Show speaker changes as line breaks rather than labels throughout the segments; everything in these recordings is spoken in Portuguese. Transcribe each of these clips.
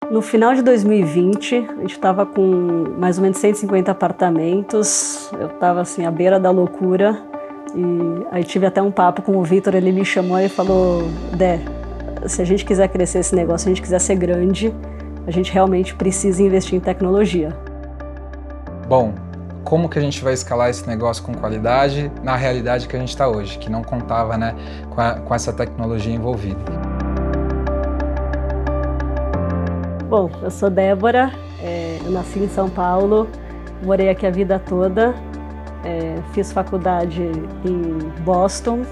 No final de 2020, a gente estava com mais ou menos 150 apartamentos, eu estava assim à beira da loucura e aí tive até um papo com o Vitor, ele me chamou e falou: Dé, se a gente quiser crescer esse negócio, se a gente quiser ser grande, a gente realmente precisa investir em tecnologia.
Bom, como que a gente vai escalar esse negócio com qualidade na realidade que a gente está hoje, que não contava, né, com essa tecnologia envolvida?
Bom, eu sou Débora, eu nasci em São Paulo, morei aqui a vida toda, fiz faculdade em Boston.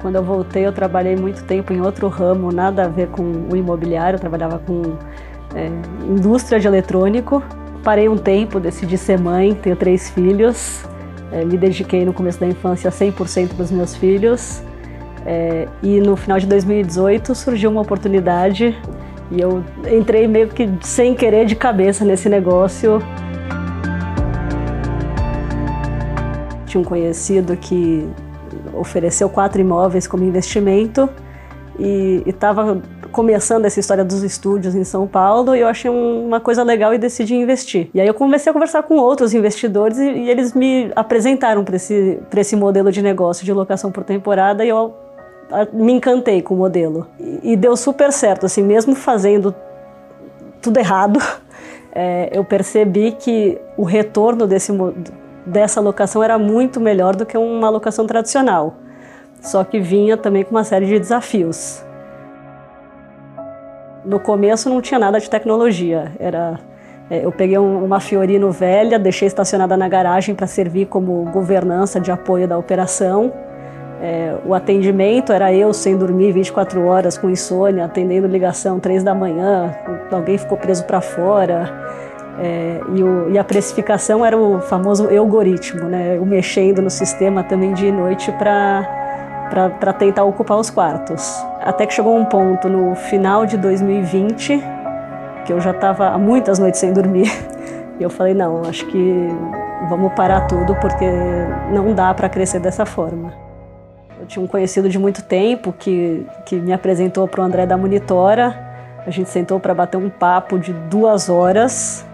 Quando eu voltei, eu trabalhei muito tempo em outro ramo, nada a ver com o imobiliário, eu trabalhava com indústria de eletrônico. Parei um tempo, decidi ser mãe, tenho 3 filhos, me dediquei no começo da infância 100% para os meus filhos. E no final de 2018 surgiu uma oportunidade e eu entrei meio que sem querer de cabeça nesse negócio. Tinha um conhecido que ofereceu 4 imóveis como investimento e estava começando essa história dos estúdios em São Paulo e eu achei uma coisa legal e decidi investir. E aí eu comecei a conversar com outros investidores e eles me apresentaram para esse modelo de negócio de locação por temporada e eu me encantei com o modelo. E deu super certo, assim, mesmo fazendo tudo errado, eu percebi que o retorno dessa locação era muito melhor do que uma locação tradicional. Só que vinha também com uma série de desafios. No começo não tinha nada de tecnologia. Eu peguei uma Fiorino velha, deixei estacionada na garagem para servir como governança de apoio da operação. O atendimento era eu sem dormir 24 horas com insônia, atendendo ligação 3 da manhã, alguém ficou preso para fora. E a precificação era o famoso algoritmo, né? Eu mexendo no sistema também dia e noite para tentar ocupar os quartos. Até que chegou um ponto no final de 2020 que eu já estava há muitas noites sem dormir e eu falei, não, acho que vamos parar tudo porque não dá para crescer dessa forma. Eu tinha um conhecido de muito tempo que me apresentou para o André da Monitora. A gente sentou para bater um papo de 2 horas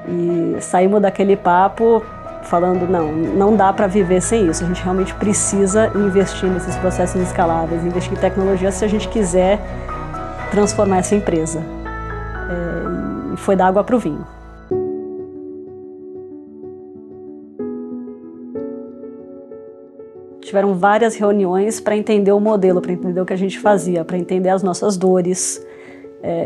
e saímos daquele papo falando, não dá para viver sem isso, a gente realmente precisa investir nesses processos escaláveis, investir em tecnologia se a gente quiser transformar essa empresa. E foi da água para o vinho. Tiveram várias reuniões para entender o modelo, para entender o que a gente fazia, para entender as nossas dores.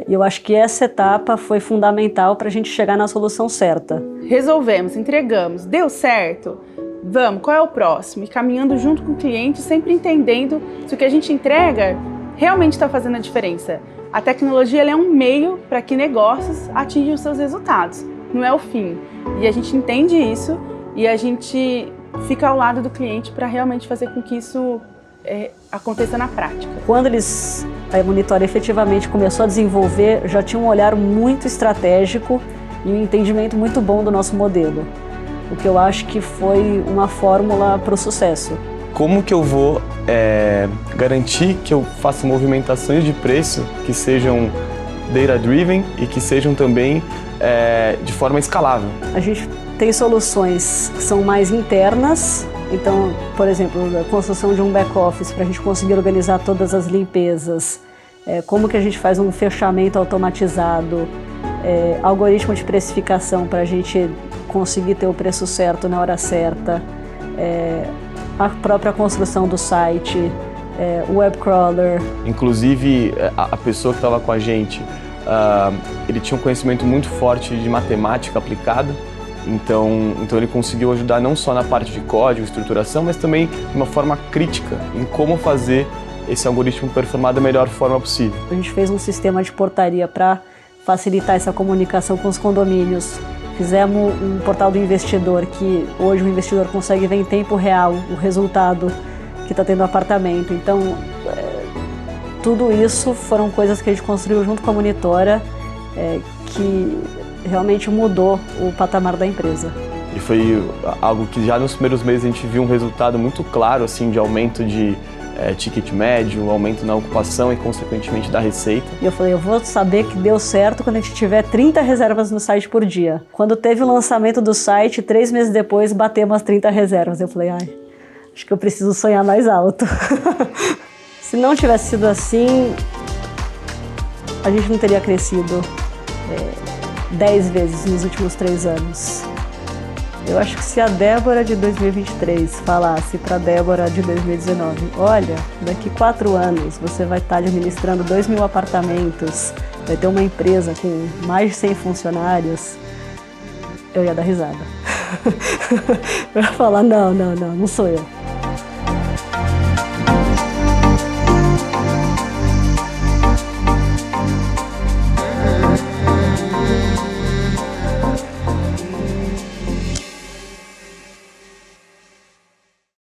E eu acho que essa etapa foi fundamental para a gente chegar na solução certa.
Resolvemos, entregamos, deu certo? Vamos, qual é o próximo? E caminhando junto com o cliente, sempre entendendo se o que a gente entrega realmente está fazendo a diferença. A tecnologia ela é um meio para que negócios atinjam os seus resultados, não é o fim. E a gente entende isso e a gente fica ao lado do cliente para realmente fazer com que isso aconteça na prática.
Quando a Monitora efetivamente começou a desenvolver, já tinha um olhar muito estratégico e um entendimento muito bom do nosso modelo, o que eu acho que foi uma fórmula para o sucesso.
Como que eu vou garantir que eu faça movimentações de preço que sejam data-driven e que sejam também de forma escalável? A
gente tem soluções que são mais internas. Então, por exemplo, a construção de um back-office para a gente conseguir organizar todas as limpezas, como que a gente faz um fechamento automatizado, algoritmo de precificação para a gente conseguir ter o preço certo na hora certa, a própria construção do site, o web crawler.
Inclusive, a pessoa que estava com a gente, ele tinha um conhecimento muito forte de matemática aplicada. Então ele conseguiu ajudar não só na parte de código, estruturação, mas também de uma forma crítica em como fazer esse algoritmo performar da melhor forma possível.
A gente fez um sistema de portaria para facilitar essa comunicação com os condomínios. Fizemos um portal do investidor que hoje o investidor consegue ver em tempo real o resultado que está tendo no apartamento. Então, tudo isso foram coisas que a gente construiu junto com a Monitora, que realmente mudou o patamar da empresa.
E foi algo que já nos primeiros meses a gente viu um resultado muito claro assim, de aumento de ticket médio, aumento na ocupação e, consequentemente, da receita.
E eu falei, eu vou saber que deu certo quando a gente tiver 30 reservas no site por dia. Quando teve o lançamento do site, 3 meses depois, batemos as 30 reservas. Eu falei, ai, acho que eu preciso sonhar mais alto. Se não tivesse sido assim, a gente não teria crescido 10 vezes nos últimos 3 anos. Eu acho que se a Débora de 2023 falasse para a Débora de 2019, olha, daqui 4 anos você vai estar administrando 2.000 apartamentos, vai ter uma empresa com mais de 100 funcionários, eu ia dar risada. Eu ia falar, não sou eu.